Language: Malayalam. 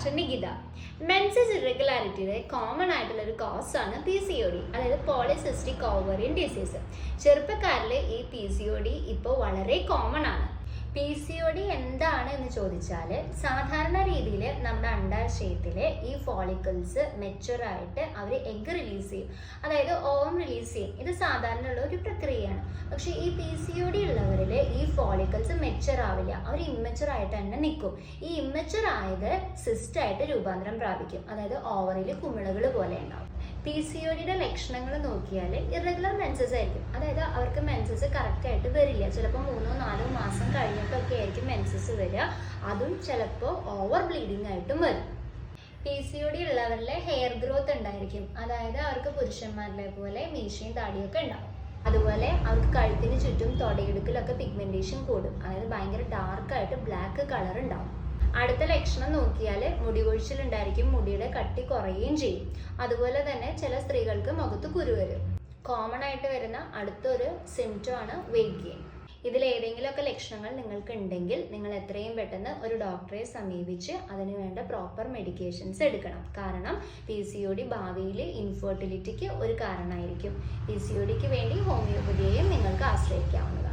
ഡോക്ടർ നികിത. മെൻസസ് ഇറഗുലാരിറ്റിയുടെ കോമൺ ആയിട്ടുള്ള ഒരു കോസ് ആണ് PCOD, അതായത് പോളിസിസ്റ്റിക് ഓവറിയൻ ഡിസീസ്. ചെറുപ്പക്കാരിൽ ഈ PCOD ഇപ്പോൾ വളരെ കോമൺ ആണ്. PCOD എന്താണ് എന്ന് ചോദിച്ചാൽ, സാധാരണ രീതിയിൽ നമ്മുടെ അണ്ടാശയത്തിലെ ഈ ഫോളിക്കിൾസ് മെച്ചുറായിട്ട് അവർ എഗ് റിലീസ് ചെയ്യും, അതായത് ഓവം റിലീസ് ചെയ്യും. ഇത് സാധാരണ ഉള്ള ഒരു പ്രക്രിയയാണ്. പക്ഷേ ഈ PCOD ഉള്ളവരിൽ ഈ ഫോളിക്കിൾസ് മെച്ചുർ ആവില്ല, അവർ ഇമ്മച്ചുർ ആയിട്ട് തന്നെ നിൽക്കും. ഈ ഇമ്മച്ചുർ ആയത് സിസ്റ്റായിട്ട് രൂപാന്തരം പ്രാപിക്കും, അതായത് ഓവറിൽ കുമിളകൾ പോലെ ഉണ്ടാവും. PCODയുടെ ലക്ഷണങ്ങൾ നോക്കിയാൽ ഇറഗുലർ മെൻസസ് ആയിരിക്കും, അതായത് അവർക്ക് മെൻസസ് കറക്റ്റായിട്ട് വരില്ല. ചിലപ്പോൾ 3-4 മാസം കഴിഞ്ഞിട്ടൊക്കെ ആയിരിക്കും മെൻസസ് വരിക. അതും ചിലപ്പോൾ ഓവർ ബ്ലീഡിങ് ആയിട്ടും വരും. PCOD ഉള്ളവരിൽ ഹെയർ ഗ്രോത്ത് ഉണ്ടായിരിക്കും, അതായത് അവർക്ക് പുരുഷന്മാരിലെ പോലെ മീശയും താടിയൊക്കെ ഉണ്ടാവും. അതുപോലെ അവർക്ക് കഴുത്തിന് ചുറ്റും തൊടയിടുക്കിലൊക്കെ പിഗ്മെന്റേഷൻ കൂടും, അതായത് ഭയങ്കര ഡാർക്കായിട്ട് ബ്ലാക്ക് കളർ ഉണ്ടാവും. അടുത്ത ലക്ഷണം നോക്കിയാൽ മുടി കൊഴിച്ചിലുണ്ടായിരിക്കും, മുടിയുടെ കട്ടി കുറയുകയും ചെയ്യും. അതുപോലെ തന്നെ ചില സ്ത്രീകൾക്ക് മുഖത്ത് കുരു വരും. കോമൺ ആയിട്ട് വരുന്ന അടുത്തൊരു സിംറ്റം ആണ് വെയിറ്റ് ഗെയിൻ. ഇതിലേതെങ്കിലുമൊക്കെ ലക്ഷണങ്ങൾ നിങ്ങൾക്ക് ഉണ്ടെങ്കിൽ നിങ്ങൾ എത്രയും പെട്ടെന്ന് ഒരു ഡോക്ടറെ സമീപിച്ച് അതിന് വേണ്ട പ്രോപ്പർ മെഡിക്കേഷൻസ് എടുക്കണം. കാരണം PCOD ഭാവിയിൽ ഇൻഫെർട്ടിലിറ്റിക്ക് ഒരു കാരണമായിരിക്കും. PCODക്ക് വേണ്ടി ഹോമിയോപ്പതിയെയും നിങ്ങൾക്ക് ആശ്രയിക്കാവുന്നതാണ്.